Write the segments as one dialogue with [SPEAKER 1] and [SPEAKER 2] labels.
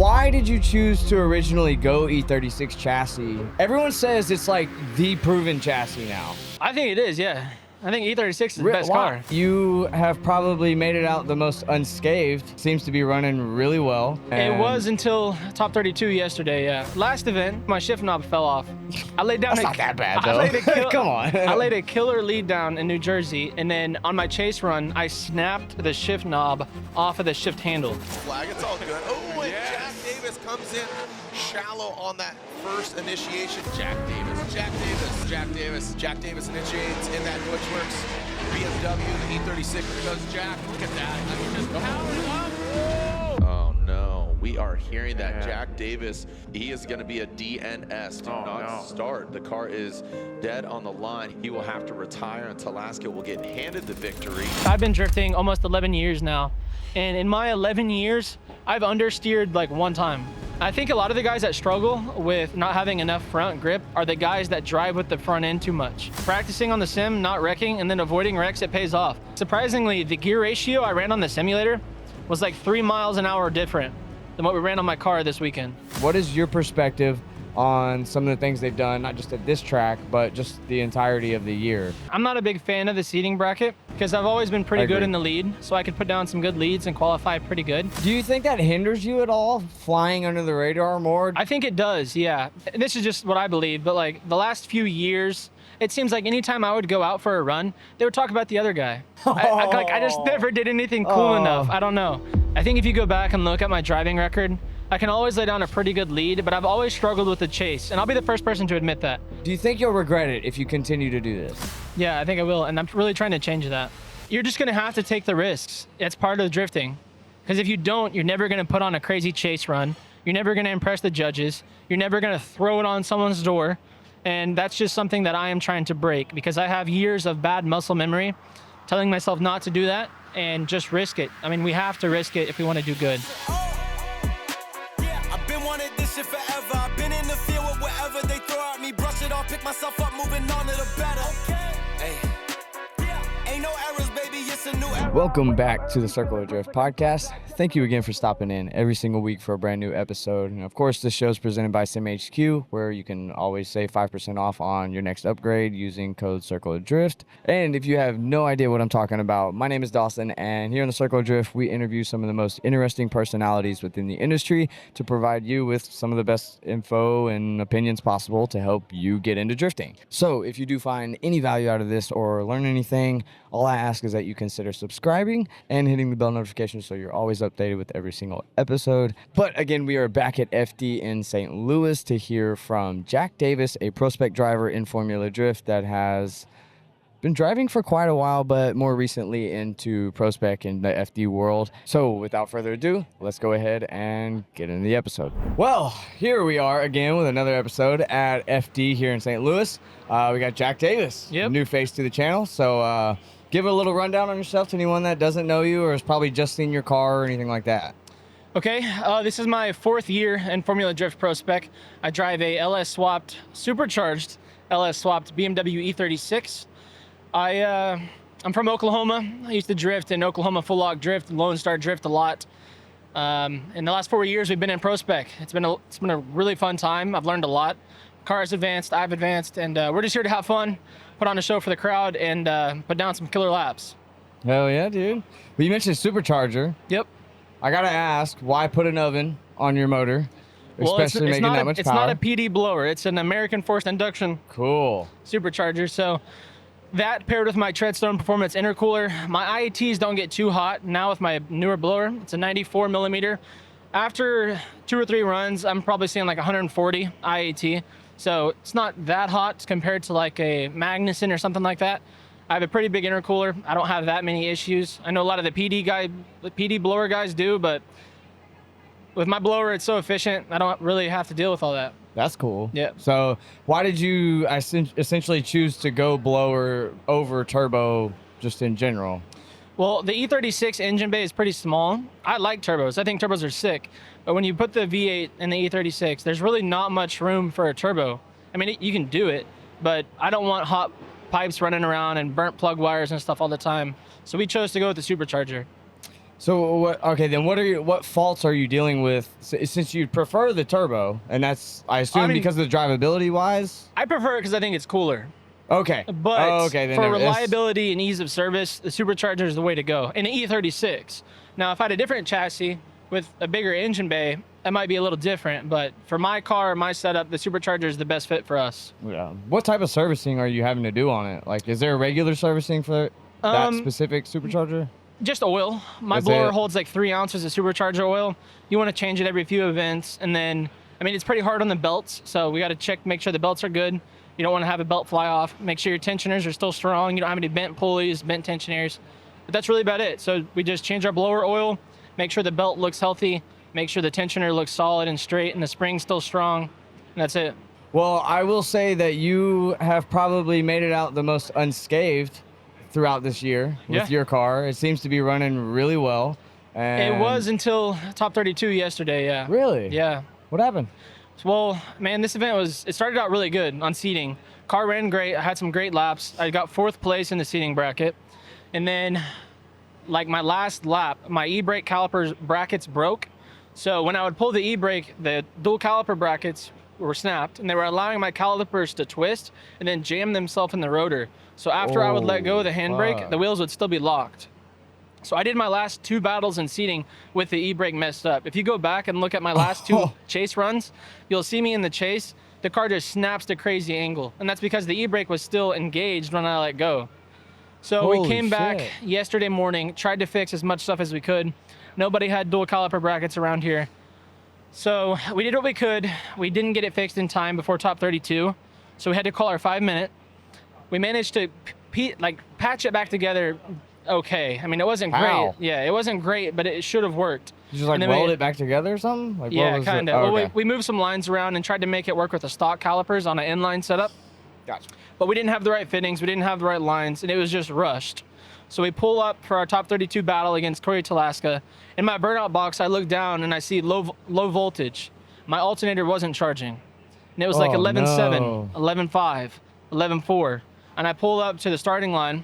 [SPEAKER 1] why did you choose to originally go E36 chassis? Everyone says it's like the proven chassis now.
[SPEAKER 2] I think it is, yeah. I think E36 is the best car.
[SPEAKER 1] You have probably made it out the most unscathed. Seems to be running really well.
[SPEAKER 2] It was until top 32 yesterday, yeah. Last event, my shift knob fell off. I laid down
[SPEAKER 1] That's not that bad, though. Come on.
[SPEAKER 2] I laid a killer lead down in New Jersey, and then on my chase run, I snapped the shift knob off of the shift handle.
[SPEAKER 3] Flag, it's all good. Oh, and Jack Davis comes in shallow on that first initiation. Jack Davis initiates in that Deutschwerks BMW, the E36. Here goes Jack. Look at that. I mean, just power up. Oh no, we are hearing that Jack Davis, he is going to be a DNS. Do not start. The car is dead on the line. He will have to retire until Alaska will get handed the victory.
[SPEAKER 2] I've been drifting almost 11 years now. And in my 11 years, I've understeered like one time. I think a lot of the guys that struggle with not having enough front grip are the guys that drive with the front end too much. Practicing on the sim, not wrecking, and then avoiding wrecks, it pays off. Surprisingly, the gear ratio I ran on the simulator was like 3 miles an hour different than what we ran on my car this weekend.
[SPEAKER 1] What is your perspective on some of the things they've done, not just at this track, but just the entirety of the year?
[SPEAKER 2] I'm not a big fan of the seating bracket because I've always been pretty good in the lead, so I could put down some good leads and qualify pretty good.
[SPEAKER 1] Do you think that hinders you at all, flying under the radar more?
[SPEAKER 2] I think it does, yeah. This is just what I believe, but like the last few years, it seems like anytime I would go out for a run, they would talk about the other guy. I just never did anything cool enough. I don't know. I think if you go back and look at my driving record, I can always lay down a pretty good lead, but I've always struggled with the chase, and I'll be the first person to admit that.
[SPEAKER 1] Do you think you'll regret it if you continue to do this?
[SPEAKER 2] Yeah, I think I will, and I'm really trying to change that. You're just gonna have to take the risks. It's part of drifting. Because if you don't, you're never gonna put on a crazy chase run. You're never gonna impress the judges. You're never gonna throw it on someone's door. And that's just something that I am trying to break because I have years of bad muscle memory telling myself not to do that and just risk it. I mean, we have to risk it if we want to do good.
[SPEAKER 4] Yeah, I've been wanting this shit forever. I've been in the field with whatever they throw at me. Brush it off, pick myself up, moving on to the better. Hey. Ain't no errors, baby, it's a new era.
[SPEAKER 1] Welcome back to the Circle of Drift podcast. Thank you again for stopping in every single week for a brand new episode. And of course, this show is presented by SimHQ, where you can always save 5% off on your next upgrade using code Circle of Drift. And if you have no idea what I'm talking about, my name is Dawson, and here on the Circle of Drift, we interview some of the most interesting personalities within the industry to provide you with some of the best info and opinions possible to help you get into drifting. So if you do find any value out of this or learn anything, all I ask is that you consider subscribing and hitting the bell notification so you're always updated with every single episode. But again, we are back at FD in St. Louis to hear from Jack Davis, a prospect driver in Formula Drift that has been driving for quite a while, but more recently into prospect in the FD world. So without further ado, let's go ahead and get into the episode. Well, here we are again with another episode at FD here in St. Louis. We got Jack Davis, new face to the channel. So give a little rundown on yourself to anyone that doesn't know you or has probably just seen your car or anything like that.
[SPEAKER 2] Okay, this is my 4th year in Formula Drift Pro Spec. I drive a LS swapped, supercharged LS swapped BMW E36. I'm from Oklahoma. I used to drift in Oklahoma Full Lock Drift, Lone Star Drift a lot. In the last 4 years, we've been in Pro Spec. It's been a really fun time. I've learned a lot. Car has advanced, I've advanced, and we're just here to have fun, put on a show for the crowd, and put down some killer laps.
[SPEAKER 1] Hell yeah, dude. Well, you mentioned supercharger.
[SPEAKER 2] Yep.
[SPEAKER 1] I gotta ask, why put an oven on your motor?
[SPEAKER 2] Well,
[SPEAKER 1] Especially making that much power.
[SPEAKER 2] It's not a PD blower. It's an American forced induction supercharger. So that paired with my Treadstone Performance intercooler, my IATs don't get too hot. Now with my newer blower, it's a 94 millimeter. After 2 or 3 runs, I'm probably seeing like 140 IAT. So it's not that hot compared to like a Magnuson or something like that. I have a pretty big intercooler. I don't have that many issues. I know a lot of the PD blower guys do, but with my blower, it's so efficient, I don't really have to deal with all that.
[SPEAKER 1] That's cool.
[SPEAKER 2] Yeah.
[SPEAKER 1] So why did you essentially choose to go blower over turbo just in general?
[SPEAKER 2] Well, the E36 engine bay is pretty small. I like turbos. I think turbos are sick. But when you put the V8 in the E36, there's really not much room for a turbo. I mean, you can do it, but I don't want hot pipes running around and burnt plug wires and stuff all the time. So we chose to go with the supercharger.
[SPEAKER 1] So what faults are you dealing with since you prefer the turbo, and that's I assume because of the drivability wise?
[SPEAKER 2] I prefer it because I think it's cooler.
[SPEAKER 1] Okay.
[SPEAKER 2] But
[SPEAKER 1] then
[SPEAKER 2] for reliability and ease of service, the Supercharger is the way to go. And an E36. Now, if I had a different chassis with a bigger engine bay, that might be a little different. But for my car, my setup, the Supercharger is the best fit for us.
[SPEAKER 1] Yeah. What type of servicing are you having to do on it? Like, is there a regular servicing for that specific Supercharger?
[SPEAKER 2] Just oil. My blower holds like 3 ounces of Supercharger oil. You want to change it every few events. And then, I mean, it's pretty hard on the belts. So we got to check, make sure the belts are good. You don't want to have a belt fly off. Make sure your tensioners are still strong. You don't have any bent pulleys, bent tensioners. But that's really about it. So we just change our blower oil, make sure the belt looks healthy, make sure the tensioner looks solid and straight, and the spring's still strong. And that's it.
[SPEAKER 1] Well, I will say that you have probably made it out the most unscathed throughout this year with your car. It seems to be running really well. And
[SPEAKER 2] it was until top 32 yesterday, yeah.
[SPEAKER 1] Really?
[SPEAKER 2] Yeah.
[SPEAKER 1] What happened?
[SPEAKER 2] Well, man, this event it started out really good on seating. Car ran great. I had some great laps. I got 4th place in the seating bracket. And then, like my last lap, my e-brake calipers brackets broke. So when I would pull the e-brake, the dual caliper brackets were snapped, and they were allowing my calipers to twist and then jam themselves in the rotor. So after I would let go of the handbrake, the wheels would still be locked. So I did my last 2 battles in seating with the e-brake messed up. If you go back and look at my last 2 chase runs, you'll see me in the chase. The car just snaps to crazy angle. And that's because the e-brake was still engaged when I let go. So we came back yesterday morning, tried to fix as much stuff as we could. Nobody had dual caliper brackets around here. So we did what we could. We didn't get it fixed in time before top 32. So we had to call our 5-minute. We managed to patch it back together. Okay. I mean, it wasn't great. Yeah, it wasn't great, but it should have worked.
[SPEAKER 1] You just weld it back together or something? Like,
[SPEAKER 2] yeah, kind of. Oh, well, we moved some lines around and tried to make it work with the stock calipers on an inline setup.
[SPEAKER 1] Gotcha.
[SPEAKER 2] But we didn't have the right fittings. We didn't have the right lines, and it was just rushed. So we pull up for our top 32 battle against Corey Talaska. In my burnout box, I look down and I see low voltage. My alternator wasn't charging. And it was like 11.7, 11.5, 11.4. And I pull up to the starting line.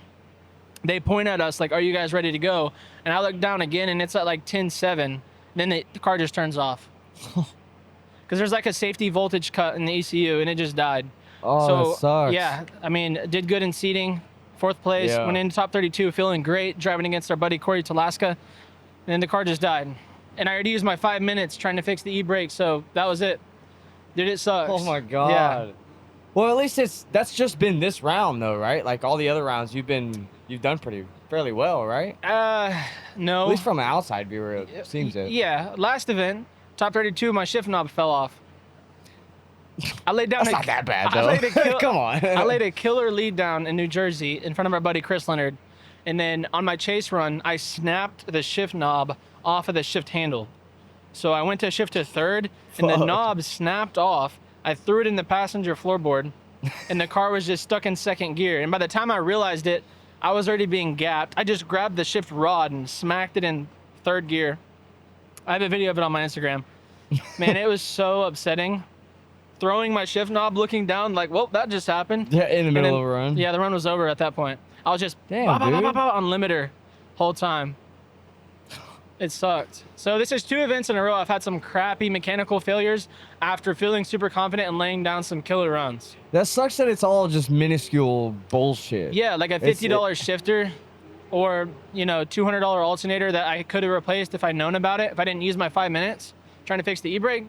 [SPEAKER 2] They point at us like, are you guys ready to go? And I look down again and it's at like 10.7. Then the car just turns off. Because there's like a safety voltage cut in the ECU and it just died.
[SPEAKER 1] Oh,
[SPEAKER 2] so,
[SPEAKER 1] that sucks.
[SPEAKER 2] Yeah, I mean, did good in seating. 4th place, went into top 32, feeling great, driving against our buddy Corey Talaska. And then the car just died. And I already used my 5 minutes trying to fix the e-brake, so that was it. Dude, it sucks.
[SPEAKER 1] Oh my God.
[SPEAKER 2] Yeah.
[SPEAKER 1] Well, at least that's just been this round though, right? Like all the other rounds you've done fairly well, right?
[SPEAKER 2] No.
[SPEAKER 1] At least from an outside viewer, it seems it.
[SPEAKER 2] Yeah, last event, top 32, my shift knob fell off. I laid down.
[SPEAKER 1] That's not that bad though. Come on.
[SPEAKER 2] I laid a killer lead down in New Jersey in front of our buddy Chris Leonard, and then on my chase run, I snapped the shift knob off of the shift handle. So I went to shift to 3rd, and the knob snapped off. I threw it in the passenger floorboard, and the car was just stuck in 2nd gear. And by the time I realized it, I was already being gapped. I just grabbed the shift rod and smacked it in 3rd gear. I have a video of it on my Instagram. Man, it was so upsetting. Throwing my shift knob, looking down, like, well, that just happened.
[SPEAKER 1] Yeah, in the middle of a run.
[SPEAKER 2] Yeah, the run was over at that point. I was just on limiter whole time. It sucked. So this is 2 events in a row. I've had some crappy mechanical failures after feeling super confident and laying down some killer runs.
[SPEAKER 1] That sucks that it's all just minuscule bullshit.
[SPEAKER 2] Yeah, like a $50 shifter or, $200 alternator that I could have replaced if I'd known about it, if I didn't use my 5 minutes trying to fix the e-brake.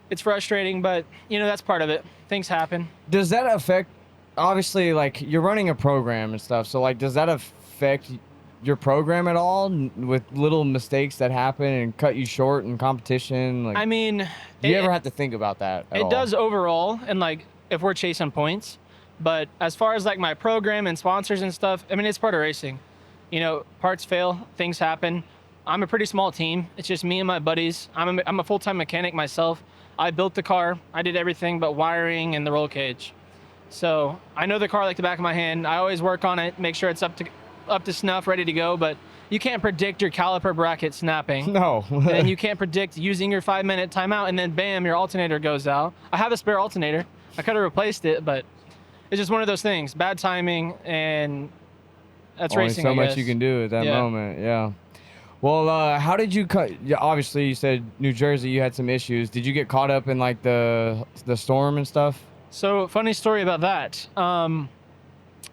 [SPEAKER 2] It's frustrating, but that's part of it. Things happen.
[SPEAKER 1] Does that affect, obviously, like you're running a program and stuff, so like does that affect your program at all with little mistakes that happen and cut you short in competition? Like,
[SPEAKER 2] I mean,
[SPEAKER 1] do you ever have to think about that at all?
[SPEAKER 2] It does overall, and like if we're chasing points, but as far as like my program and sponsors and stuff, I mean, it's part of racing. Parts fail, things happen. I'm a pretty small team. It's just me and my buddies. I'm a full-time mechanic myself. I built the car. I did everything but wiring and the roll cage. So I know the car like the back of my hand. I always work on it, make sure it's up to snuff, ready to go. But you can't predict your caliper bracket snapping.
[SPEAKER 1] No.
[SPEAKER 2] And you can't predict using your 5-minute timeout and then bam, your alternator goes out. I have a spare alternator. I could have replaced it, but it's just one of those things. Bad timing, and that's
[SPEAKER 1] Only
[SPEAKER 2] racing.
[SPEAKER 1] so much you can do at that moment. Yeah. Well, how did you cut? Obviously, you said New Jersey. You had some issues. Did you get caught up in like the storm and stuff?
[SPEAKER 2] So funny story about that.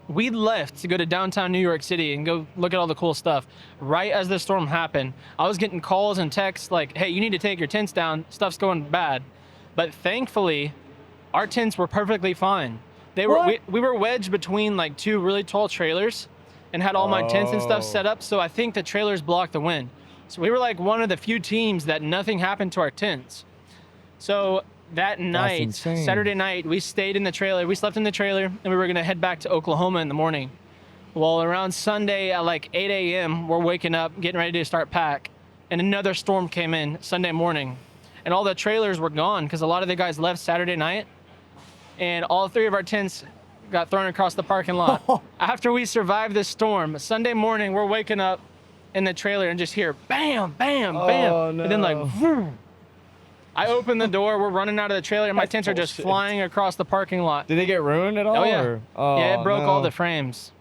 [SPEAKER 2] We left to go to downtown New York City and go look at all the cool stuff. Right as the storm happened, I was getting calls and texts like, hey, you need to take your tents down. Stuff's going bad. But thankfully, our tents were perfectly fine. We were wedged between like two really tall trailers and had all my tents and stuff set up. So I think the trailers blocked the wind. So we were like one of the few teams that nothing happened to our tents. So that night, Saturday night, we stayed in the trailer. We slept in the trailer, and we were going to head back to Oklahoma in the morning. Well, around Sunday at like 8 a.m., we're waking up, getting ready to start pack, and another storm came in Sunday morning. And all the trailers were gone because a lot of the guys left Saturday night, and all three of our tents got thrown across the parking lot. After we survived this storm, Sunday morning, we're waking up in the trailer and just hear bam, bam, bam.
[SPEAKER 1] Oh, no.
[SPEAKER 2] And then like, vroom. I open the door, we're running out of the trailer, and my tents are just flying across the parking lot.
[SPEAKER 1] Did they get ruined at all?
[SPEAKER 2] Oh, yeah.
[SPEAKER 1] Or?
[SPEAKER 2] Yeah, it broke
[SPEAKER 1] no.
[SPEAKER 2] all the frames.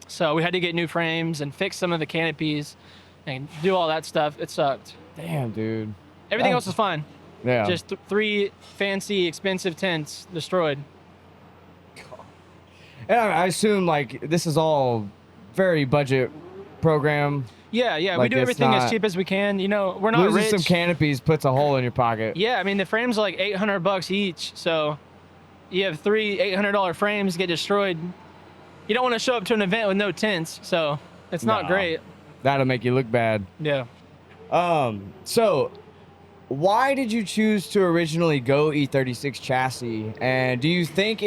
[SPEAKER 2] So we had to get new frames and fix some of the canopies and do all that stuff. It sucked.
[SPEAKER 1] Damn, dude.
[SPEAKER 2] Everything else was fine.
[SPEAKER 1] Yeah.
[SPEAKER 2] Just three fancy, expensive tents destroyed.
[SPEAKER 1] And I assume like this is all very budget program.
[SPEAKER 2] Yeah,
[SPEAKER 1] Like,
[SPEAKER 2] we do
[SPEAKER 1] it's
[SPEAKER 2] everything
[SPEAKER 1] not-
[SPEAKER 2] as cheap as we can. You know, we're not
[SPEAKER 1] Losing
[SPEAKER 2] rich.
[SPEAKER 1] some canopies puts a hole in your pocket.
[SPEAKER 2] Yeah, I mean, the frames are like $800 each. So you have three $800 frames get destroyed. You don't want to show up to an event with no tents. So it's not
[SPEAKER 1] No.
[SPEAKER 2] great.
[SPEAKER 1] That'll make you look bad.
[SPEAKER 2] Yeah.
[SPEAKER 1] So why did you choose to originally go E36 chassis? And do you think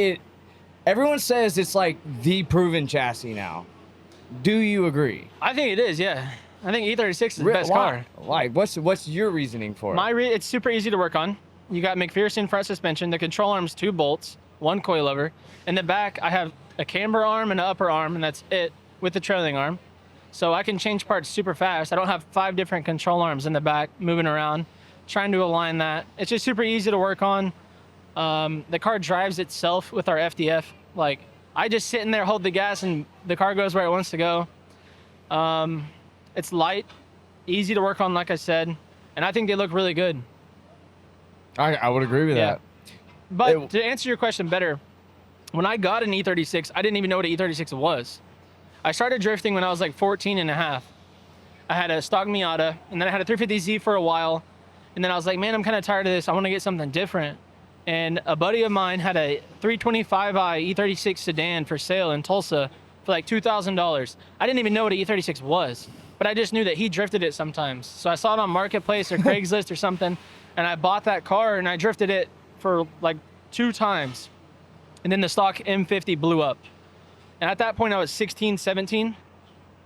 [SPEAKER 1] everyone says it's like the proven chassis now. Do you agree?
[SPEAKER 2] I think it is, yeah. I think E36 is the best car.
[SPEAKER 1] Why? What's your reasoning for it?
[SPEAKER 2] It's super easy to work on. You got McPherson front suspension. The control arm's 2 bolts, 1 coilover. In the back, I have a camber arm and an upper arm, and that's it with the trailing arm. So I can change parts super fast. I don't have 5 different control arms in the back moving around, trying to align that. It's just super easy to work on. The car drives itself with our FDF. Like, I just sit in there, hold the gas, and the car goes where it wants to go. It's light, easy to work on, like I said, and I think they look really good.
[SPEAKER 1] I would agree with that.
[SPEAKER 2] But to answer your question better, when I got an E36, I didn't even know what an E36 was. I started drifting when I was like 14 and a half. I had a stock Miata, and then I had a 350Z for a while, and then I was like, man, I'm kind of tired of this. I want to get something different. And a buddy of mine had a 325i E36 sedan for sale in Tulsa for like $2,000. I didn't even know what an E36 was, but I just knew that he drifted it sometimes. So I saw it on Marketplace or Craigslist or something, and I bought that car and I drifted it for like 2 times. And then the stock M50 blew up. And at that point I was 16, 17,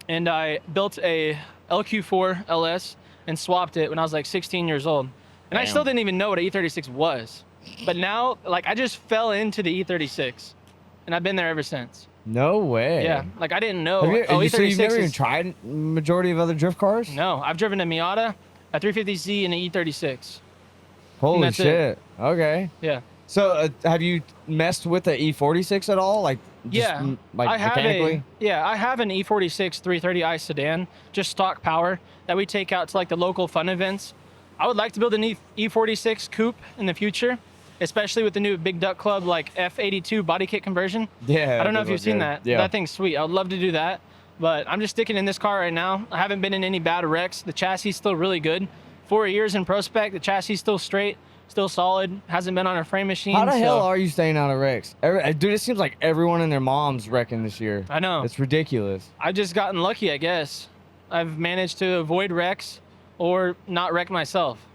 [SPEAKER 2] and I built a LQ4 LS and swapped it when I was like 16 years old. And I still didn't even know what an E36 was. But now, like, I just fell into the E36, and I've been there ever since.
[SPEAKER 1] No way.
[SPEAKER 2] Yeah, like I didn't know.
[SPEAKER 1] So
[SPEAKER 2] E36
[SPEAKER 1] you've never even tried majority of other drift cars?
[SPEAKER 2] No, I've driven a Miata, a 350Z, and an E36.
[SPEAKER 1] Holy
[SPEAKER 2] that's
[SPEAKER 1] shit. Okay.
[SPEAKER 2] Yeah.
[SPEAKER 1] So have you messed with the E46 at all? Like, just, like
[SPEAKER 2] I have
[SPEAKER 1] mechanically?
[SPEAKER 2] I have an E46 330i sedan, just stock power, that we take out to like the local fun events. I would like to build an E46 coupe in the future, especially with the new Big Duck Club like F82 body kit conversion.
[SPEAKER 1] Yeah.
[SPEAKER 2] I don't know if you've seen that.
[SPEAKER 1] Yeah.
[SPEAKER 2] That thing's sweet. I would love to do that, but I'm just sticking in this car right now. I haven't been in any bad wrecks. The chassis is still really good. 4 years in Prospect, the chassis is still straight, still solid. Hasn't been on a frame machine.
[SPEAKER 1] How the hell are you staying out of wrecks? Dude, it seems like everyone and their mom's wrecking this year.
[SPEAKER 2] I know.
[SPEAKER 1] It's ridiculous.
[SPEAKER 2] I've just gotten lucky, I guess. I've managed to avoid wrecks or not wreck myself.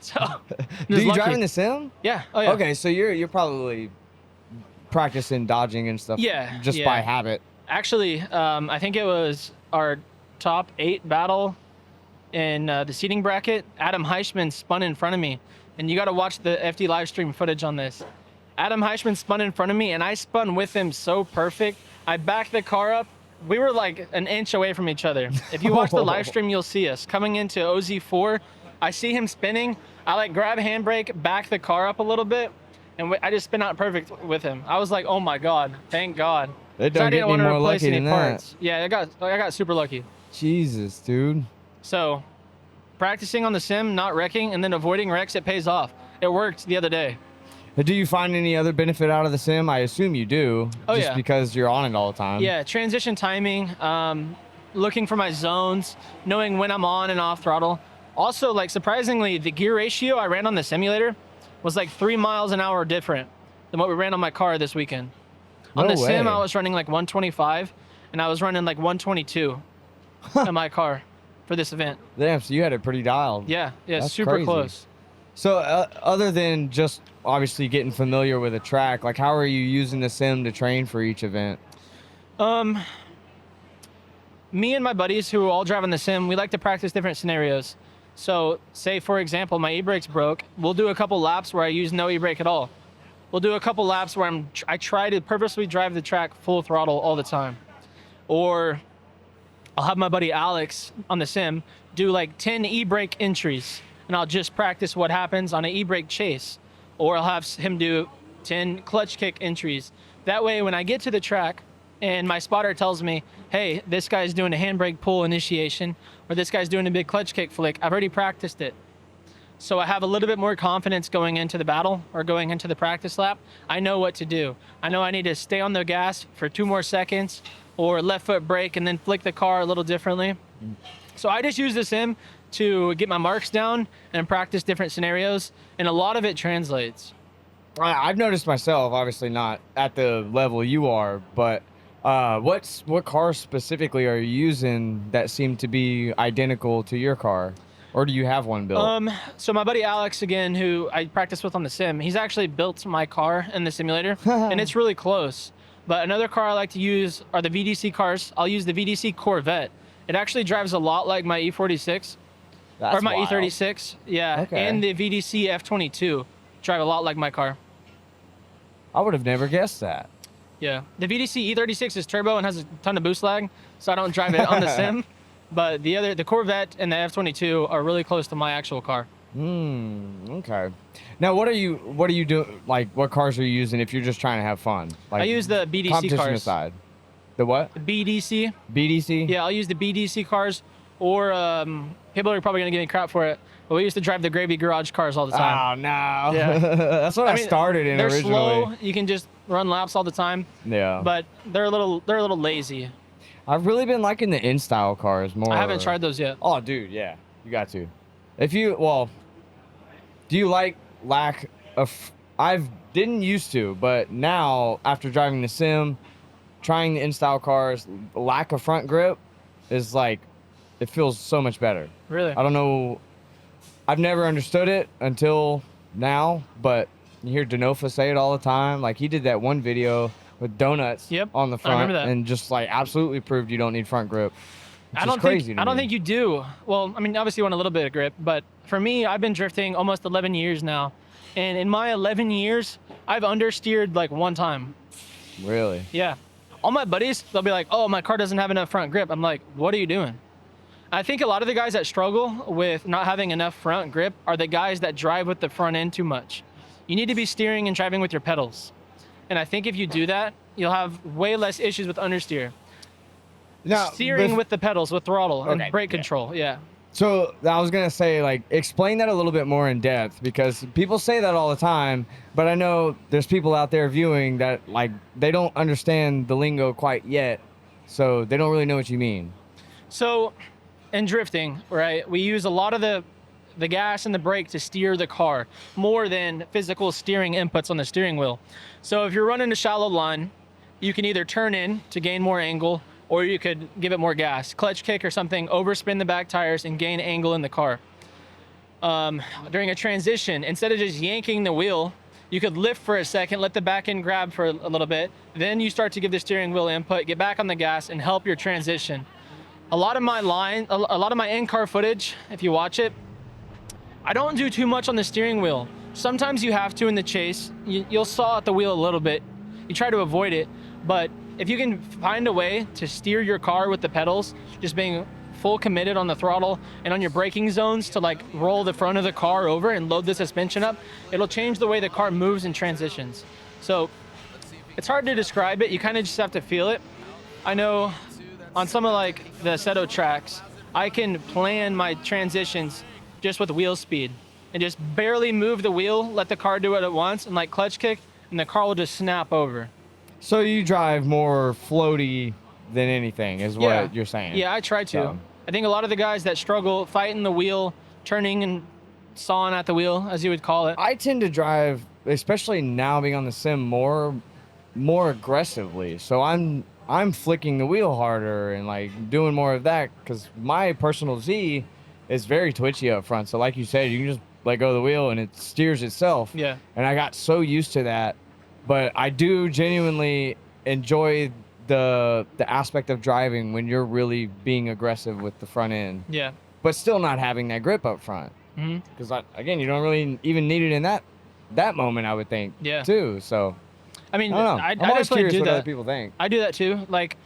[SPEAKER 2] So,
[SPEAKER 1] Do you drive in the sim?
[SPEAKER 2] Yeah. Oh yeah.
[SPEAKER 1] Okay, so you're probably practicing dodging and stuff.
[SPEAKER 2] Yeah,
[SPEAKER 1] Just
[SPEAKER 2] yeah.
[SPEAKER 1] by habit.
[SPEAKER 2] Actually, I think it was our top 8 battle in the seating bracket. Adam Heischman spun in front of me, and you got to watch the FD live stream footage on this. Adam Heischman spun in front of me, and I spun with him so perfect. I backed the car up. We were like an inch away from each other. If you watch the live stream, you'll see us coming into OZ4. I see him spinning. I like grab a handbrake, back the car up a little bit, and I just spin out perfect with him. I was like, oh my God, thank God.
[SPEAKER 1] It
[SPEAKER 2] 'Cause I
[SPEAKER 1] don't get
[SPEAKER 2] didn't
[SPEAKER 1] any
[SPEAKER 2] want to
[SPEAKER 1] more
[SPEAKER 2] replace
[SPEAKER 1] lucky
[SPEAKER 2] any
[SPEAKER 1] than that.
[SPEAKER 2] parts. Yeah, I got super lucky.
[SPEAKER 1] Jesus, dude.
[SPEAKER 2] So practicing on the sim, not wrecking, and then avoiding wrecks, it pays off. It worked the other day.
[SPEAKER 1] Do you find any other benefit out of the sim? I assume you do.
[SPEAKER 2] Oh,
[SPEAKER 1] just
[SPEAKER 2] yeah.
[SPEAKER 1] because you're on it all the time.
[SPEAKER 2] Yeah, transition timing, looking for my zones, knowing when I'm on and off throttle. Also, like, surprisingly, the gear ratio I ran on the simulator was like 3 miles an hour different than what we ran on my car this weekend. On
[SPEAKER 1] No
[SPEAKER 2] the sim,
[SPEAKER 1] way.
[SPEAKER 2] I was running like 125, and I was running like 122 in my car for this event.
[SPEAKER 1] Damn, so you had it pretty dialed.
[SPEAKER 2] Yeah,
[SPEAKER 1] That's
[SPEAKER 2] super
[SPEAKER 1] crazy.
[SPEAKER 2] close.
[SPEAKER 1] So other than just obviously getting familiar with a track, like how are you using the sim to train for each event?
[SPEAKER 2] Me and my buddies who all drive on the sim, we like to practice different scenarios. So say, for example, my e-brakes broke. We'll do a couple laps where I use no e-brake at all. We'll do a couple laps where I try to purposely drive the track full throttle all the time. Or I'll have my buddy Alex on the sim do like 10 e-brake entries, and I'll just practice what happens on an e-brake chase. Or I'll have him do 10 clutch kick entries. That way, when I get to the track and my spotter tells me, hey, this guy's doing a handbrake pull initiation, or this guy's doing a big clutch kick flick, I've already practiced it. So I have a little bit more confidence going into the battle or going into the practice lap. I know what to do. I know I need to stay on the gas for 2 more seconds, or left foot brake and then flick the car a little differently. So I just use the sim to get my marks down and practice different scenarios, and a lot of it translates.
[SPEAKER 1] I've noticed myself, obviously not at the level you are, but what cars specifically are you using that seem to be identical to your car? Or do you have one built?
[SPEAKER 2] So my buddy Alex, again, who I practice with on the sim, he's actually built my car in the simulator, and it's really close. But another car I like to use are the VDC cars. I'll use the VDC Corvette. It actually drives a lot like my E46.
[SPEAKER 1] That's
[SPEAKER 2] or my
[SPEAKER 1] wild.
[SPEAKER 2] E36, yeah.
[SPEAKER 1] Okay.
[SPEAKER 2] And the VDC F22 drive a lot like my car.
[SPEAKER 1] I would have never guessed that.
[SPEAKER 2] Yeah. The VDC E36 is turbo and has a ton of boost lag, so I don't drive it on the sim. But the Corvette and the F22 are really close to my actual car.
[SPEAKER 1] Okay. Now, what are you doing? Like, what cars are you using if you're just trying to have fun? Like,
[SPEAKER 2] I use the BDC
[SPEAKER 1] competition
[SPEAKER 2] cars.
[SPEAKER 1] aside. The what?
[SPEAKER 2] The BDC.
[SPEAKER 1] BDC?
[SPEAKER 2] Yeah, I'll use the BDC cars, or people are probably gonna give me crap for it, but we used to drive the Gravy Garage cars all the time.
[SPEAKER 1] Oh no.
[SPEAKER 2] Yeah.
[SPEAKER 1] That's what I
[SPEAKER 2] mean,
[SPEAKER 1] started in
[SPEAKER 2] they're
[SPEAKER 1] originally.
[SPEAKER 2] slow. You can just run laps all the time.
[SPEAKER 1] Yeah.
[SPEAKER 2] But they're a little lazy.
[SPEAKER 1] I've really been liking the in-style cars more.
[SPEAKER 2] I haven't tried those yet.
[SPEAKER 1] Oh, dude, yeah, you got to. Do you like lack of? Didn't used to, but now after driving the sim, trying the in-style cars, lack of front grip is like, it feels so much better.
[SPEAKER 2] Really?
[SPEAKER 1] I don't know. I've never understood it until now, but you hear Denofa say it all the time. Like, he did that one video with donuts on the
[SPEAKER 2] I
[SPEAKER 1] front
[SPEAKER 2] remember that.
[SPEAKER 1] and just like absolutely proved you don't need front grip.
[SPEAKER 2] I don't think you do. Well, I mean, obviously you want a little bit of grip, but for me, I've been drifting almost 11 years now. And in my 11 years, I've understeered like 1 time.
[SPEAKER 1] Really?
[SPEAKER 2] Yeah. All my buddies, they'll be like, oh, my car doesn't have enough front grip. I'm like, what are you doing? I think a lot of the guys that struggle with not having enough front grip are the guys that drive with the front end too much. You need to be steering and driving with your pedals. And I think if you do that, you'll have way less issues with understeer.
[SPEAKER 1] Now,
[SPEAKER 2] Steering with the pedals, with throttle and brake
[SPEAKER 1] yeah.
[SPEAKER 2] control, yeah.
[SPEAKER 1] So I was gonna say, like, explain that a little bit more in depth, because people say that all the time, but I know there's people out there viewing that, like, they don't understand the lingo quite yet, so they don't really know what you mean.
[SPEAKER 2] So in drifting, right, we use a lot of the gas and the brake to steer the car more than physical steering inputs on the steering wheel. So if you're running a shallow line, you can either turn in to gain more angle, or you could give it more gas, clutch kick or something, overspin the back tires and gain angle in the car. During a transition, instead of just yanking the wheel, you could lift for a second, let the back end grab for a little bit, then you start to give the steering wheel input, get back on the gas and help your transition. A lot of my in-car footage, if you watch it, I don't do too much on the steering wheel. Sometimes you have to in the chase. You'll saw at the wheel a little bit. You try to avoid it, but if you can find a way to steer your car with the pedals, just being full committed on the throttle and on your braking zones to like roll the front of the car over and load the suspension up, it'll change the way the car moves and transitions. So it's hard to describe it. You kind of just have to feel it. I know on some of like the Seto tracks, I can plan my transitions just with wheel speed and just barely move the wheel, let the car do it at once, and like clutch kick, and the car will just snap over.
[SPEAKER 1] So you drive more floaty than anything, is what you're saying?
[SPEAKER 2] Yeah, I try to.
[SPEAKER 1] So.
[SPEAKER 2] I think a lot of the guys that struggle fighting the wheel, turning and sawing at the wheel, as you would call it.
[SPEAKER 1] I tend to drive, especially now being on the sim, more aggressively. So I'm flicking the wheel harder and like doing more of that because my personal Z is very twitchy up front. So like you said, you can just let go of the wheel and it steers itself.
[SPEAKER 2] Yeah.
[SPEAKER 1] And I got so used to that. But I do genuinely enjoy the aspect of driving when you're really being aggressive with the front end.
[SPEAKER 2] Yeah.
[SPEAKER 1] But still not having that grip up front. Because again, you don't really even need it in that moment, I would think.
[SPEAKER 2] Yeah.
[SPEAKER 1] Too. So
[SPEAKER 2] I mean,
[SPEAKER 1] I don't know.
[SPEAKER 2] I
[SPEAKER 1] I'm always
[SPEAKER 2] definitely
[SPEAKER 1] curious
[SPEAKER 2] do
[SPEAKER 1] what
[SPEAKER 2] that.
[SPEAKER 1] other people think.
[SPEAKER 2] I do that too. Like,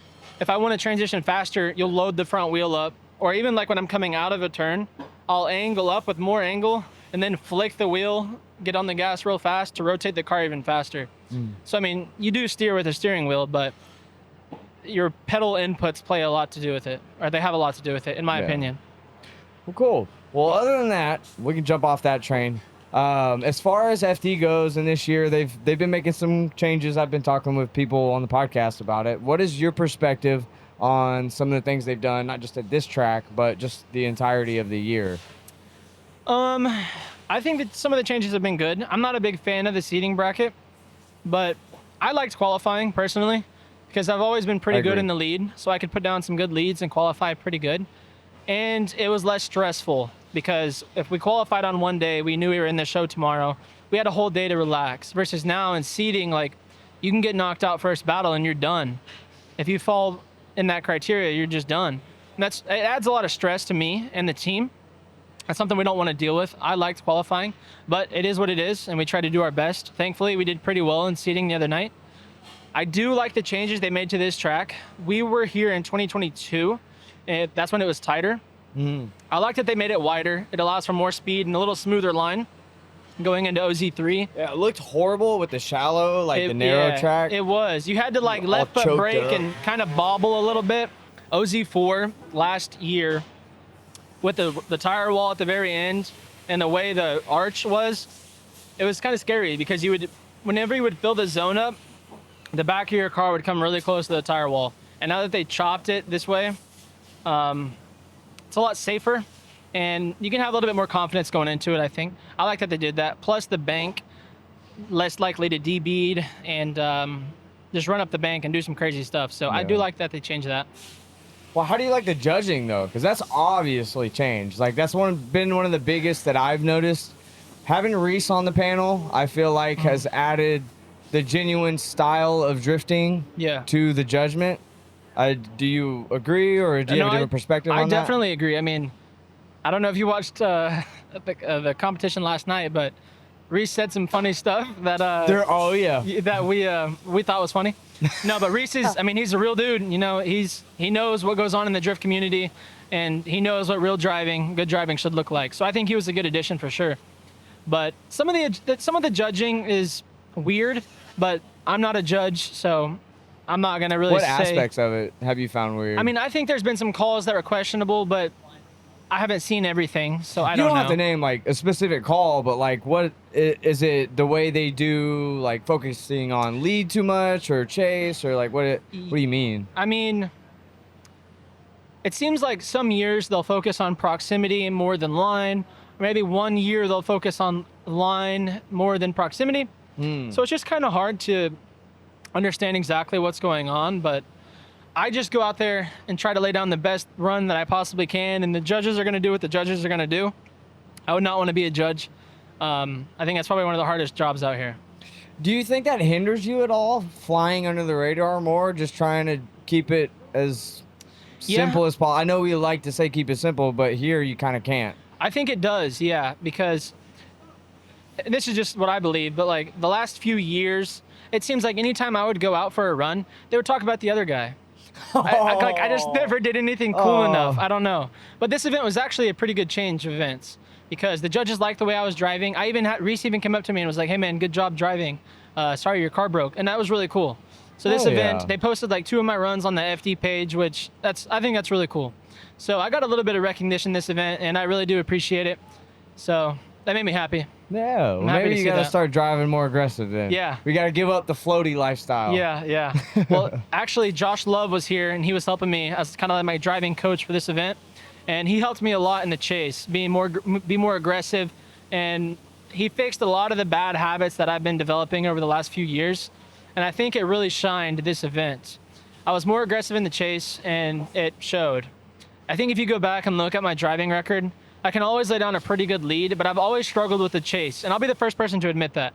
[SPEAKER 2] if I want to transition faster, you'll load the front wheel up, or even like when I'm coming out of a turn, I'll angle up with more angle and then flick the wheel, get on the gas real fast to rotate the car even faster. So I mean, you do steer with a steering wheel, but your pedal inputs play a lot to do with it, or they have a lot to do with it, in my opinion.
[SPEAKER 1] Well, cool. Well, other than that, we can jump off that train. As far as FD goes, and this year they've been making some changes. I've been talking with people on the podcast about it. What is your perspective on some of the things they've done, not just at this track, but just the entirety of the year?
[SPEAKER 2] I think that some of the changes have been good. I'm not a big fan of the seating bracket, but I liked qualifying personally because I've always been pretty good in the lead, so I could put down some good leads and qualify pretty good. And it was less stressful because if we qualified on one day, we knew we were in the show tomorrow. We had a whole day to relax versus now in seating, like you can get knocked out first battle and you're done. If you fall in that criteria, you're just done. And it adds a lot of stress to me and the team. That's something we don't want to deal with. I liked qualifying, but it is what it is, and we try to do our best. Thankfully, we did pretty well in seating the other night. I do like the changes they made to this track. We were here in 2022, and that's when it was tighter. I like that they made it wider. It allows for more speed and a little smoother line going into OZ3.
[SPEAKER 1] Yeah, it looked horrible with the shallow, the narrow track.
[SPEAKER 2] It was. You had to like left foot
[SPEAKER 1] choked
[SPEAKER 2] brake
[SPEAKER 1] up.
[SPEAKER 2] and kind of bobble a little bit. OZ4 last year with the tire wall at the very end and the way the arch was, it was kind of scary because whenever you would fill the zone up, the back of your car would come really close to the tire wall. And now that they chopped it this way, it's a lot safer and you can have a little bit more confidence going into it, I think. I like that they did that. Plus the bank, less likely to debead and just run up the bank and do some crazy stuff. So I do like that they changed that.
[SPEAKER 1] Well, how do you like the judging though? Because that's obviously changed. Like that's been one of the biggest that I've noticed. Having Reese on the panel, I feel like has added the genuine style of drifting to the judgment. Do you agree, or do you have a different perspective on that?
[SPEAKER 2] I definitely agree. I mean, I don't know if you watched the competition last night, but Reese said some funny stuff that that we thought was funny. No, but Reese is, I mean, he's a real dude. You know, he knows what goes on in the drift community, and he knows what good driving should look like. So I think he was a good addition for sure. But some of the judging is weird, but I'm not a judge, so I'm not gonna really say.
[SPEAKER 1] What aspects of it have you found weird?
[SPEAKER 2] I mean, I think there's been some calls that were questionable, but I haven't seen everything, so I don't know.
[SPEAKER 1] You don't have to name like a specific call, but like what is it? The way they do, like focusing on lead too much or chase, or like what do you mean?
[SPEAKER 2] I mean, it seems like some years they'll focus on proximity more than line. Maybe one year they'll focus on line more than proximity. So it's just kind of hard to understand exactly what's going on, but I just go out there and try to lay down the best run that I possibly can, and the judges are going to do what the judges are going to do. I would not want to be a judge. I think that's probably one of the hardest jobs out here.
[SPEAKER 1] Do you think that hinders you at all, flying under the radar more, just trying to keep it as simple as possible? I know we like to say keep it simple, but here you kind of can't.
[SPEAKER 2] I think it does, yeah, because this is just what I believe, but like the last few years, it seems like anytime I would go out for a run, they would talk about the other guy. I just never did anything cool enough. I don't know. But this event was actually a pretty good change of events because the judges liked the way I was driving. Reese even came up to me and was like, "Hey man, good job driving. Sorry your car broke." And that was really cool. So this event, they posted like 2 of my runs on the FD page, which I think that's really cool. So I got a little bit of recognition this event, and I really do appreciate it. So that made me happy.
[SPEAKER 1] Yeah, well,
[SPEAKER 2] happy to
[SPEAKER 1] maybe you
[SPEAKER 2] see
[SPEAKER 1] got to
[SPEAKER 2] that.
[SPEAKER 1] start driving more aggressive then.
[SPEAKER 2] Yeah.
[SPEAKER 1] We got to give up the floaty lifestyle.
[SPEAKER 2] Yeah. Well, actually, Josh Love was here, and he was helping me as kind of like my driving coach for this event. And he helped me a lot in the chase, be more aggressive. And he fixed a lot of the bad habits that I've been developing over the last few years. And I think it really shined this event. I was more aggressive in the chase, and it showed. I think if you go back and look at my driving record, I can always lay down a pretty good lead, but I've always struggled with the chase. And I'll be the first person to admit that.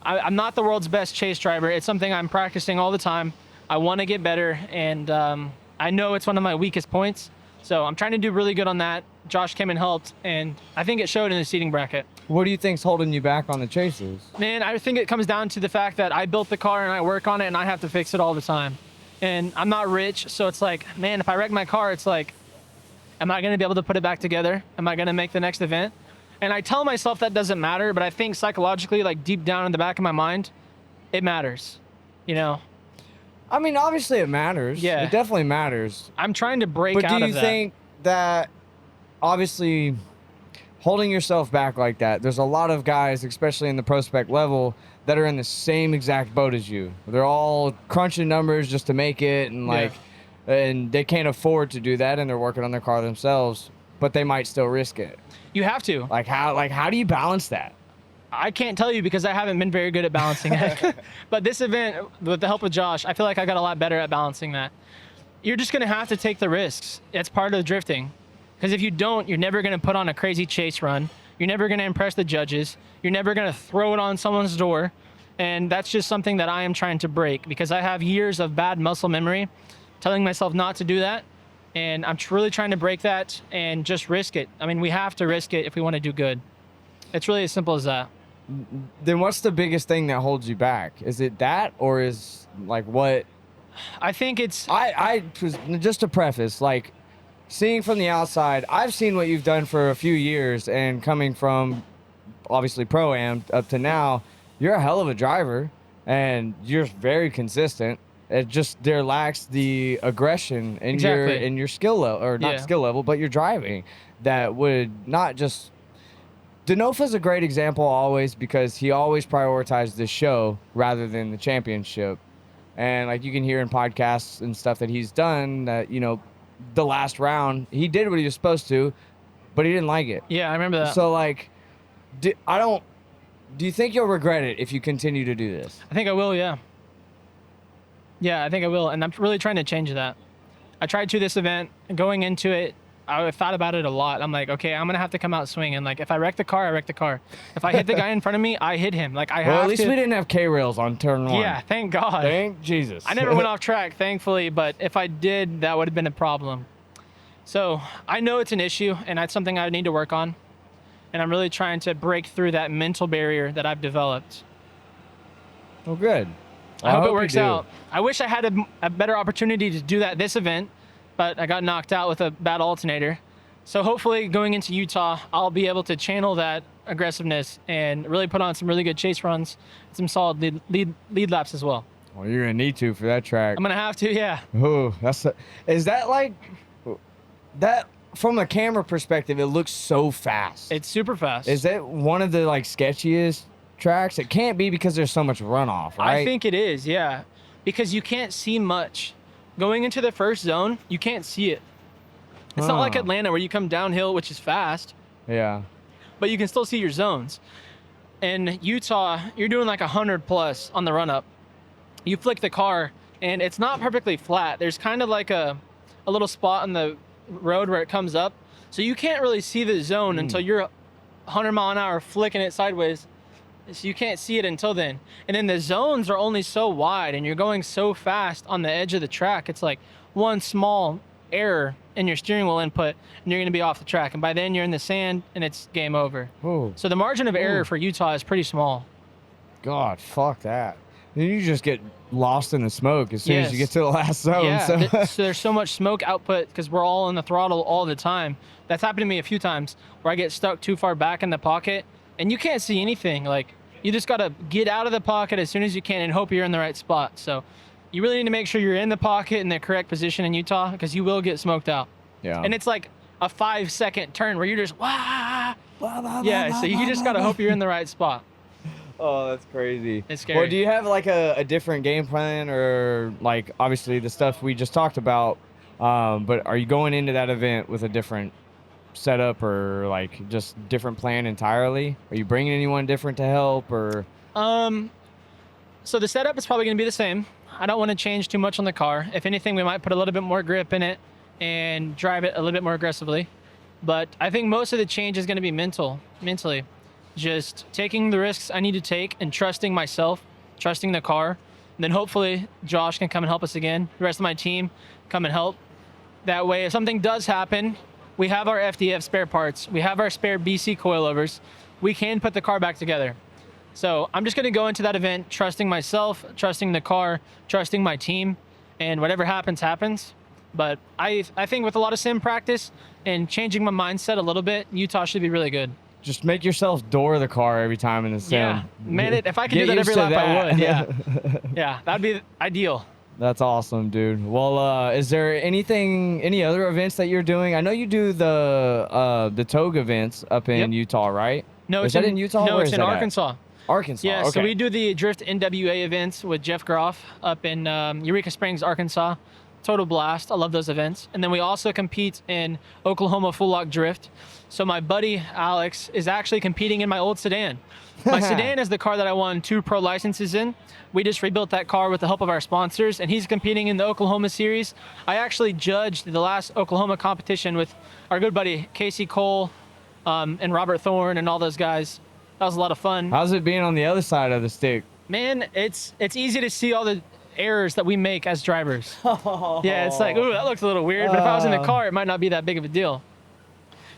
[SPEAKER 2] I'm not the world's best chase driver. It's something I'm practicing all the time. I want to get better, and I know it's one of my weakest points. So I'm trying to do really good on that. Josh came and helped, and I think it showed in the seating bracket.
[SPEAKER 1] What do you think's holding you back on the chases?
[SPEAKER 2] Man, I think it comes down to the fact that I built the car and I work on it, and I have to fix it all the time. And I'm not rich, so it's like, man, if I wreck my car, it's like, am I going to be able to put it back together? Am I going to make the next event? And I tell myself that doesn't matter, but I think psychologically, like deep down in the back of my mind, it matters, you know?
[SPEAKER 1] I mean, obviously it matters.
[SPEAKER 2] Yeah.
[SPEAKER 1] It definitely matters.
[SPEAKER 2] I'm trying to break
[SPEAKER 1] But
[SPEAKER 2] out
[SPEAKER 1] do
[SPEAKER 2] of
[SPEAKER 1] you
[SPEAKER 2] that.
[SPEAKER 1] think that obviously holding yourself back like that, there's a lot of guys, especially in the prospect level, that are in the same exact boat as you. They're all crunching numbers just to make it, and and they can't afford to do that, and they're working on their car themselves, but they might still risk it.
[SPEAKER 2] You have to.
[SPEAKER 1] How do you balance that?
[SPEAKER 2] I can't tell you because I haven't been very good at balancing it. But this event, with the help of Josh, I feel like I got a lot better at balancing that. You're just going to have to take the risks. It's part of drifting. Because if you don't, you're never going to put on a crazy chase run. You're never going to impress the judges. You're never going to throw it on someone's door. And that's just something that I am trying to break, because I have years of bad muscle memory telling myself not to do that. And I'm really trying to break that and just risk it. I mean, we have to risk it if we want to do good. It's really as simple as that.
[SPEAKER 1] Then what's the biggest thing that holds you back? Is it that, or is like what?
[SPEAKER 2] I think it's...
[SPEAKER 1] I just to preface, like, seeing from the outside, I've seen what you've done for a few years, and coming from obviously Pro-Am up to now, you're a hell of a driver, and you're very consistent. It just, there lacks the aggression in your skill level, or not skill level, but your driving, that would not just... Denofa's a great example always, because he always prioritized the show rather than the championship. And like you can hear in podcasts and stuff that he's done that, you know, the last round, he did what he was supposed to, but he didn't like it.
[SPEAKER 2] Yeah, I remember that.
[SPEAKER 1] So like, do you think you'll regret it if you continue to do this?
[SPEAKER 2] I think I will, yeah. Yeah, I think I will. And I'm really trying to change that. I tried to this event, and going into it, I thought about it a lot. I'm like, okay, I'm going to have to come out swinging. Like, if I wreck the car, I wreck the car. If I hit the guy in front of me, I hit him. Like, I have to.
[SPEAKER 1] Well, at least we didn't have K-rails on turn one.
[SPEAKER 2] Yeah, thank God.
[SPEAKER 1] Thank Jesus.
[SPEAKER 2] I never went off track, thankfully, but if I did, that would have been a problem. So I know it's an issue, and that's something I need to work on. And I'm really trying to break through that mental barrier that I've developed.
[SPEAKER 1] Well, good.
[SPEAKER 2] I hope it
[SPEAKER 1] you
[SPEAKER 2] works
[SPEAKER 1] do.
[SPEAKER 2] out. I wish I had a better opportunity to do that this event, but I got knocked out with a bad alternator. So hopefully going into Utah, I'll be able to channel that aggressiveness and really put on some really good chase runs, some solid lead laps as well.
[SPEAKER 1] Well, you're going to need to for that track.
[SPEAKER 2] I'm going to have to, yeah.
[SPEAKER 1] Oh, is that like that from a camera perspective? It looks so fast.
[SPEAKER 2] It's super fast.
[SPEAKER 1] Is that one of the like sketchiest tracks? It can't be, because there's so much runoff, right?
[SPEAKER 2] I think it is, yeah, because you can't see much. Going into the first zone, you can't see it. It's not like Atlanta where you come downhill, which is fast.
[SPEAKER 1] Yeah.
[SPEAKER 2] But you can still see your zones. In Utah, you're doing like 100 plus on the run up. You flick the car and it's not perfectly flat. There's kind of like a little spot on the road where it comes up. So you can't really see the zone until you're 100 mile an hour flicking it sideways. So you can't see it until then. And then the zones are only so wide and you're going so fast on the edge of the track. It's like one small error in your steering wheel input and you're going to be off the track. And by then you're in the sand and it's game over.
[SPEAKER 1] Ooh.
[SPEAKER 2] So the margin of error for Utah is pretty small.
[SPEAKER 1] God, fuck that. Then you just get lost in the smoke as soon as you get to the last zone.
[SPEAKER 2] Yeah,
[SPEAKER 1] So.
[SPEAKER 2] so there's so much smoke output because we're all in the throttle all the time. That's happened to me a few times where I get stuck too far back in the pocket and you can't see anything. Like, you just got to get out of the pocket as soon as you can and hope you're in the right spot. So you really need to make sure you're in the pocket in the correct position in Utah, because you will get smoked out.
[SPEAKER 1] Yeah.
[SPEAKER 2] And it's like a 5-second turn where you're just, wah. Yeah, so you just got to hope you're in the right spot.
[SPEAKER 1] Oh, that's crazy.
[SPEAKER 2] It's scary.
[SPEAKER 1] Well, do you have like a different game plan, or like obviously the stuff we just talked about, but are you going into that event with a different setup or like just different plan entirely? Are you bringing anyone different to help, or?
[SPEAKER 2] So the setup is probably going to be the same. I don't want to change too much on the car. If anything, we might put a little bit more grip in it and drive it a little bit more aggressively. But I think most of the change is going to be mentally. Just taking the risks I need to take and trusting myself, trusting the car. And then hopefully Josh can come and help us again. The rest of my team come and help. That way, if something does happen, we have our FDF spare parts. We have our spare BC coilovers. We can put the car back together. So I'm just going to go into that event trusting myself, trusting the car, trusting my team, and whatever happens, happens. But I think with a lot of sim practice and changing my mindset a little bit, Utah should be really good.
[SPEAKER 1] Just make yourself door the car every time in the sim.
[SPEAKER 2] Yeah, man, if I could
[SPEAKER 1] Get
[SPEAKER 2] do that
[SPEAKER 1] used
[SPEAKER 2] every
[SPEAKER 1] to
[SPEAKER 2] lap, I would.
[SPEAKER 1] that.
[SPEAKER 2] Yeah, yeah, that'd be ideal.
[SPEAKER 1] That's awesome, dude. Well, is there any other events that you're doing? I know you do the Togue events up in Utah, right?
[SPEAKER 2] No,
[SPEAKER 1] is that in Utah?
[SPEAKER 2] No,
[SPEAKER 1] Where
[SPEAKER 2] it's
[SPEAKER 1] is
[SPEAKER 2] in
[SPEAKER 1] that at?
[SPEAKER 2] Arkansas.
[SPEAKER 1] Arkansas.
[SPEAKER 2] Yeah,
[SPEAKER 1] okay.
[SPEAKER 2] so we do the Drift NWA events with Jeff Groff up in Eureka Springs, Arkansas. Total blast. I love those events. And then we also compete in Oklahoma Full Lock Drift. So my buddy Alex is actually competing in my old sedan. My sedan is the car that I won 2 pro licenses in. We just rebuilt that car with the help of our sponsors, and he's competing in the Oklahoma series. I actually judged the last Oklahoma competition with our good buddy Casey Cole and Robert Thorne and all those guys. That was a lot of fun.
[SPEAKER 1] How's it being on the other side of the stick?
[SPEAKER 2] Man, it's easy to see all the errors that we make as drivers. Yeah, it's like, ooh, that looks a little weird. But if I was in the car, it might not be that big of a deal.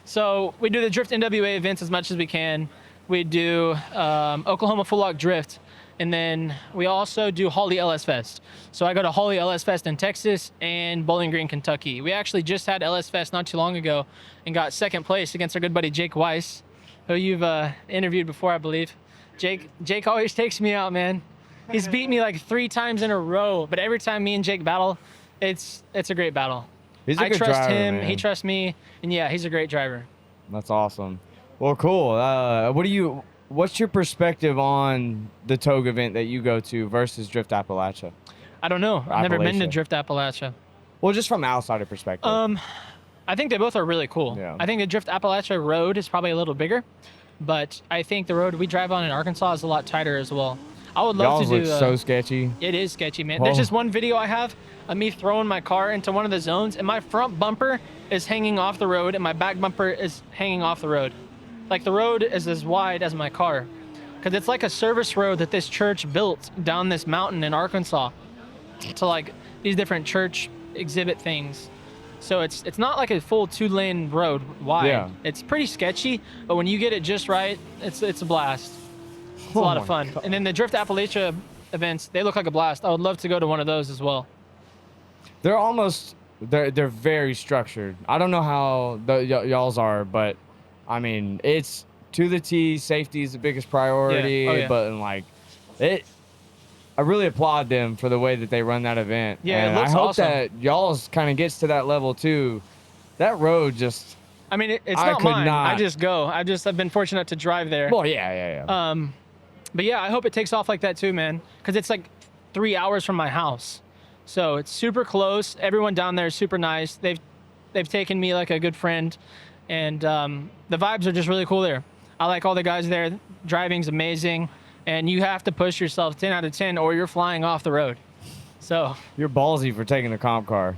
[SPEAKER 2] So we do the Drift NWA events as much as we can. We do Oklahoma Full Lock Drift. And then we also do Holly LS Fest. So I go to Holly LS Fest in Texas and Bowling Green, Kentucky. We actually just had LS Fest not too long ago and got 2nd place against our good buddy Jake Weiss, who you've interviewed before, I believe. Jake always takes me out, man. He's beat me like 3 times in a row, but every time me and Jake battle, it's a great battle.
[SPEAKER 1] He's a
[SPEAKER 2] I
[SPEAKER 1] good
[SPEAKER 2] trust
[SPEAKER 1] driver,
[SPEAKER 2] him,
[SPEAKER 1] man.
[SPEAKER 2] he trusts me, and yeah, he's a great driver.
[SPEAKER 1] That's awesome. Well, cool. What's your perspective on the Togue event that you go to versus Drift Appalachia?
[SPEAKER 2] I don't know. I've never been to
[SPEAKER 1] Appalachia.
[SPEAKER 2] Drift Appalachia.
[SPEAKER 1] Well, just from an outsider perspective.
[SPEAKER 2] I think they both are really cool.
[SPEAKER 1] Yeah.
[SPEAKER 2] I think the Drift Appalachia road is probably a little bigger, but I think the road we drive on in Arkansas is a lot tighter as well. I would love
[SPEAKER 1] Y'all's
[SPEAKER 2] to do.
[SPEAKER 1] look so sketchy.
[SPEAKER 2] It is sketchy, man.
[SPEAKER 1] Whoa.
[SPEAKER 2] There's just one video I have of me throwing my car into one of the zones, and my front bumper is hanging off the road, and my back bumper is hanging off the road. Like the road is as wide as my car, because it's like a service road that this church built down this mountain in Arkansas to like these different church exhibit things. So it's not like a full 2-lane road wide.
[SPEAKER 1] Yeah.
[SPEAKER 2] It's pretty sketchy, but when you get it just right, it's a blast. It's a lot of fun. And then the Drift Appalachia events, they look like a blast. I would love to go to one of those as well.
[SPEAKER 1] They're very structured. I don't know how y'all's are, but I mean, it's to the T. Safety is the biggest priority,
[SPEAKER 2] Yeah. Oh, yeah.
[SPEAKER 1] but I really applaud them for the way that they run that event.
[SPEAKER 2] Yeah, it
[SPEAKER 1] and
[SPEAKER 2] looks
[SPEAKER 1] I hope
[SPEAKER 2] awesome.
[SPEAKER 1] that y'all's kind of gets to that level too. That road just.
[SPEAKER 2] I mean, it's
[SPEAKER 1] I
[SPEAKER 2] not
[SPEAKER 1] could
[SPEAKER 2] mine.
[SPEAKER 1] not.
[SPEAKER 2] I just go. I've been fortunate to drive there.
[SPEAKER 1] Well, yeah.
[SPEAKER 2] But yeah, I hope it takes off like that too, man. Because it's like 3 hours from my house, so it's super close. Everyone down there is super nice. They've taken me like a good friend, and the vibes are just really cool there. I like all the guys there. Driving's amazing, and you have to push yourself 10 out of 10, or you're flying off the road. So
[SPEAKER 1] You're ballsy for taking the comp car.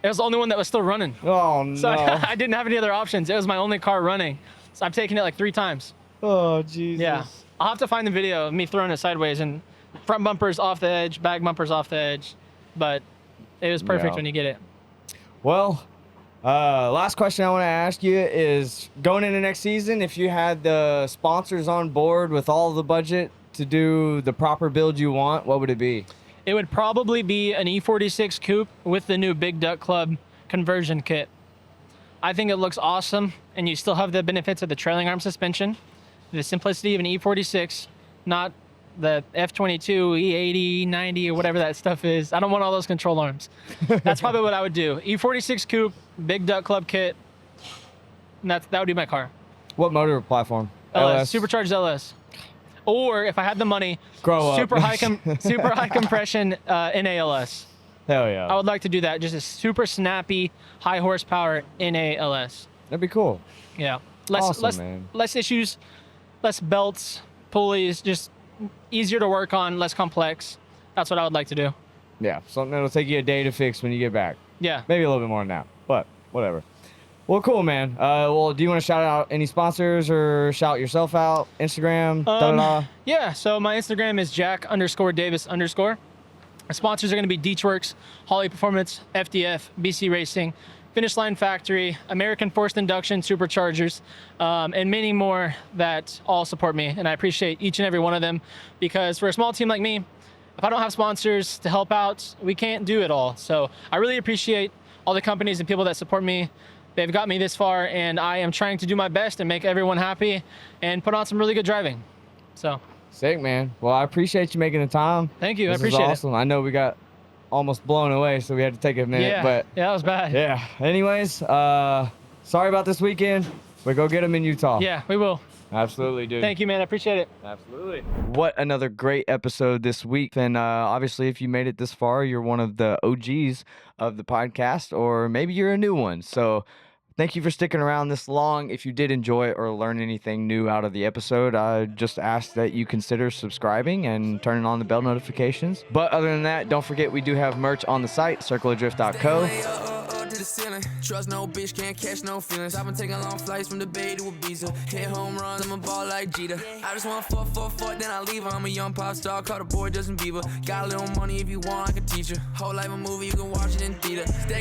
[SPEAKER 2] it was the only one that was still running.
[SPEAKER 1] Oh no.
[SPEAKER 2] So I didn't have any other options. It was my only car running. So I've taken it like 3 times.
[SPEAKER 1] Oh Jesus.
[SPEAKER 2] Yeah. I'll have to find the video of me throwing it sideways and front bumpers off the edge, back bumpers off the edge. But it was perfect
[SPEAKER 1] Yeah.
[SPEAKER 2] when you get it.
[SPEAKER 1] Well, last question I want to ask you is, going into next season, if you had the sponsors on board with all the budget to do the proper build you want, what would it be?
[SPEAKER 2] It would probably be an E46 coupe with the new Big Duck Club conversion kit. I think it looks awesome, and you still have the benefits of the trailing arm suspension, the simplicity of an E46, not the F22, E80, E90, or whatever that stuff is. I don't want all those control arms. That's probably what I would do. E46 coupe, big duck club kit. And that would be my car.
[SPEAKER 1] What motor platform?
[SPEAKER 2] LS. Supercharged LS. Or if I had the money,
[SPEAKER 1] Grow up.
[SPEAKER 2] super high compression NALS.
[SPEAKER 1] Hell yeah.
[SPEAKER 2] I would like to do that. Just a super snappy, high horsepower NALS.
[SPEAKER 1] That'd be cool.
[SPEAKER 2] Yeah.
[SPEAKER 1] Man.
[SPEAKER 2] Less issues, less belts, pulleys, just easier to work on, less complex. That's what I would like to do.
[SPEAKER 1] Yeah, something that'll take you a day to fix when you get back.
[SPEAKER 2] Yeah.
[SPEAKER 1] Maybe a little bit more than that, but whatever. Well, cool, man. Well, do you want to shout out any sponsors or shout yourself out? Instagram?
[SPEAKER 2] Yeah, so my Instagram is Jack_Davis_. Our sponsors are going to be Deechworks, Holly Performance, FDF, BC Racing, Finish Line Factory, American Forced Induction, Superchargers, and many more that all support me. And I appreciate each and every one of them, because for a small team like me, if I don't have sponsors to help out, we can't do it all. So I really appreciate all the companies and people that support me. They've got me this far, and I am trying to do my best and make everyone happy and put on some really good driving. So
[SPEAKER 1] sick, man. Well, I appreciate you making the time.
[SPEAKER 2] Thank you.
[SPEAKER 1] This
[SPEAKER 2] I appreciate
[SPEAKER 1] is awesome. I know we got almost blown away, so we had to take a minute. But
[SPEAKER 2] yeah, that was bad.
[SPEAKER 1] Yeah. Anyways, sorry about this weekend. We go get them in Utah.
[SPEAKER 2] Yeah, we will.
[SPEAKER 1] Absolutely, dude.
[SPEAKER 2] Thank you, man. I appreciate it.
[SPEAKER 1] Absolutely. What another great episode this week. And obviously, if you made it this far, you're one of the OGs of the podcast, or maybe you're a new one. So thank you for sticking around this long. If you did enjoy it or learn anything new out of the episode, I just ask that you consider subscribing and turning on the bell notifications. But other than that, don't forget we do have merch on the site, thecircleofdrift.co.
[SPEAKER 5] To the ceiling. Trust no bitch, can't catch no feelings. I've been taking long flights from the Bay to Ibiza. Hit home runs, I'm a ball like Jeter. I just want fuck, then I leave her. I'm a young pop star, call the boy Justin Bieber. Got a little money if you want, I can teach her. Whole life a movie, you can watch it in theater. Stay